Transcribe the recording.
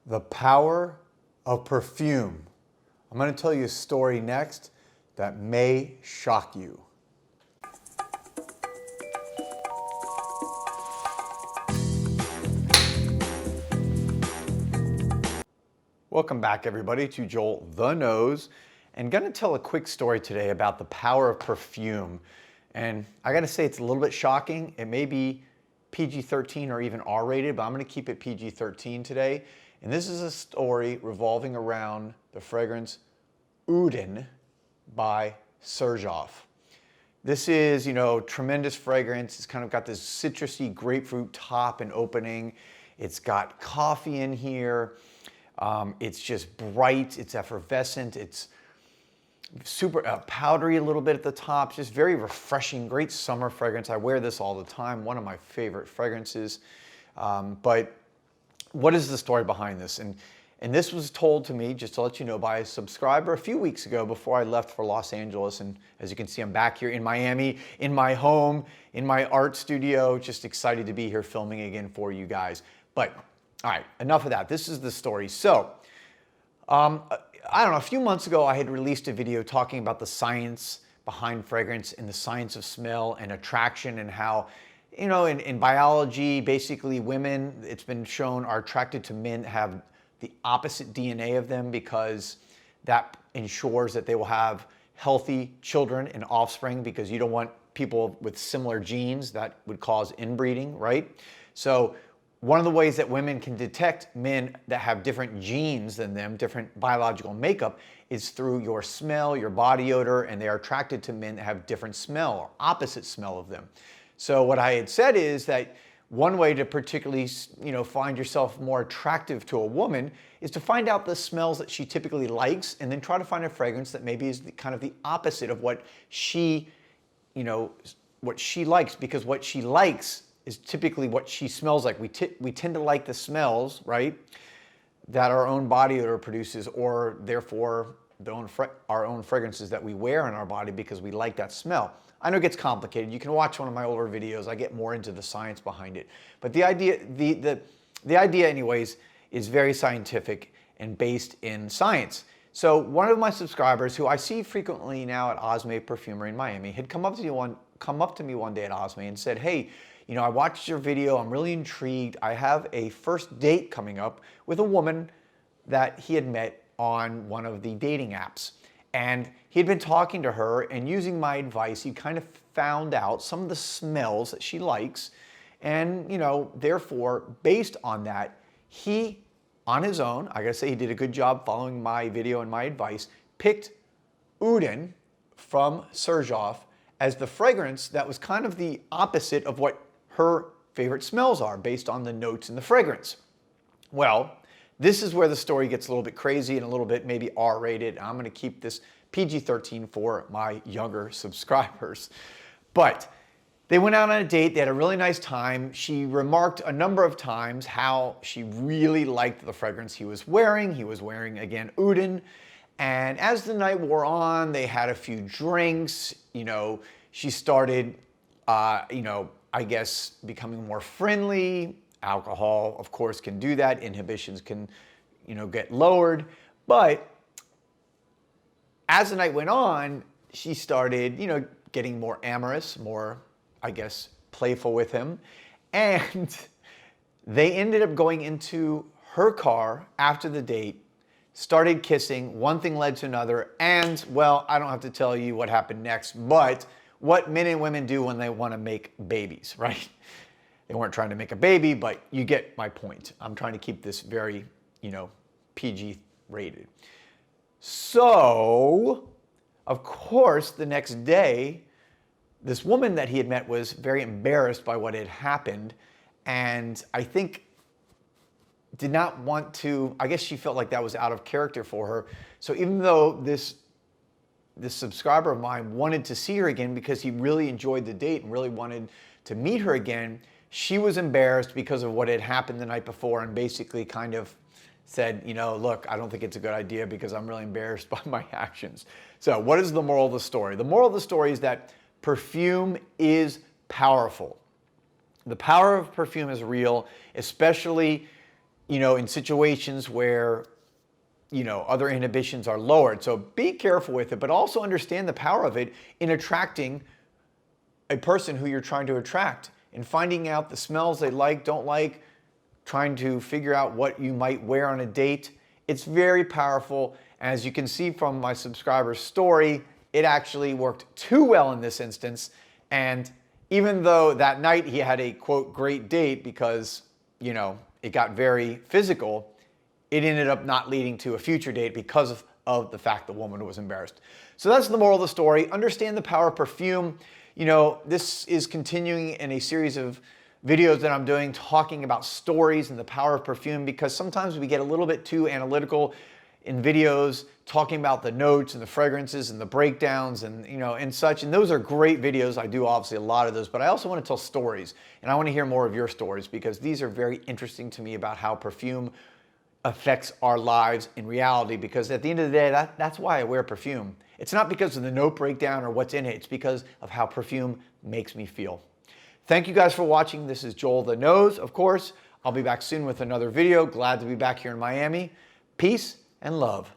The power of perfume. I'm going to tell you a story next that may shock you. Welcome back, everybody, to Joel the Nose, and going to tell a quick story today about the power of perfume. And I got to say, it's a little bit shocking. It may be PG-13 or even R-rated, but I'm going to keep it PG-13 today. And this is a story revolving around the fragrance Uden by Xerjoff. This is, tremendous fragrance. It's kind of got this citrusy grapefruit top and opening. It's got coffee in here. It's just bright. It's effervescent. It's super powdery a little bit at the top. Just very refreshing, great summer fragrance. I wear this all the time. One of my favorite fragrances. But what is the story behind this? And this was told to me, just to let you know, by a subscriber a few weeks ago before I left for Los Angeles. And as you can see, I'm back here in Miami, in my home, in my art studio. Just excited to be here filming again for you guys. But all right, enough of that. This is the story. So, I don't know, a few months ago, I had released a video talking about the science behind fragrance and the science of smell and attraction, and how, in biology, basically women, it's been shown, are attracted to men that have the opposite DNA of them, because that ensures that they will have healthy children and offspring, because you don't want people with similar genes that would cause inbreeding, right? So one of the ways that women can detect men that have different genes than them, different biological makeup, is through your smell, your body odor, and they are attracted to men that have different smell or opposite smell of them. So what I had said is that one way to particularly, find yourself more attractive to a woman is to find out the smells that she typically likes, and then try to find a fragrance that maybe is kind of the opposite of what she, what she likes, because what she likes is typically what she smells like. We tend to like the smells, right, that our own body odor produces, or therefore our own fragrances that we wear in our body, because we like that smell. I know it gets complicated. You can watch one of my older videos. I get more into the science behind it. But the idea, the idea anyways, is very scientific and based in science. So one of my subscribers, who I see frequently now at Osme Perfumery in Miami, had come up to me one day at Osme and said, "Hey, I watched your video. I'm really intrigued. I have a first date coming up with a woman that he had met on one of the dating apps. And he had been talking to her, and using my advice, he kind of found out some of the smells that she likes. And, therefore, based on that, he, on his own, I gotta say he did a good job following my video and my advice, picked Uden from Xerjoff as the fragrance that was kind of the opposite of what her favorite smells are, based on the notes in the fragrance." Well, this is where the story gets a little bit crazy and a little bit maybe R-rated. I'm going to keep this PG-13 for my younger subscribers. But they went out on a date. They had a really nice time. She remarked a number of times how she really liked the fragrance he was wearing. He was wearing, again, Uden. And as the night wore on, they had a few drinks. She started, I guess, becoming more friendly. Alcohol, of course, can do that. Inhibitions can, get lowered. But as the night went on, she started, getting more amorous, more, I guess, playful with him. And they ended up going into her car after the date, started kissing. One thing led to another. And, well, I don't have to tell you what happened next, but what men and women do when they want to make babies, right? They weren't trying to make a baby, but you get my point. I'm trying to keep this very, PG rated. So, of course, the next day, this woman that he had met was very embarrassed by what had happened, and I think did not want to, I guess she felt like that was out of character for her. So even though this subscriber of mine wanted to see her again because he really enjoyed the date and really wanted to meet her again, she was embarrassed because of what had happened the night before, and basically kind of said, look, I don't think it's a good idea because I'm really embarrassed by my actions. So what is the moral of the story? The moral of the story is that perfume is powerful. The power of perfume is real, especially in situations where, other inhibitions are lowered. So be careful with it, but also understand the power of it in attracting a person who you're trying to attract and finding out the smells they like, don't like, trying to figure out what you might wear on a date. It's very powerful. As you can see from my subscriber's story, it actually worked too well in this instance. And even though that night he had a quote great date because, it got very physical, it ended up not leading to a future date because of the fact the woman was embarrassed. So that's the moral of the story. Understand the power of perfume. This is continuing in a series of videos that I'm doing talking about stories and the power of perfume, because sometimes we get a little bit too analytical in videos talking about the notes and the fragrances and the breakdowns and and such. And those are great videos. I do obviously a lot of those, but I also want to tell stories, and I want to hear more of your stories because these are very interesting to me about how perfume affects our lives in reality. Because at the end of the day, that's why I wear perfume. It's not because of the note breakdown or what's in it. It's because of how perfume makes me feel. Thank you guys for watching. This is JoelTheNose, of course. I'll be back soon with another video. Glad to be back here in Miami. Peace and love.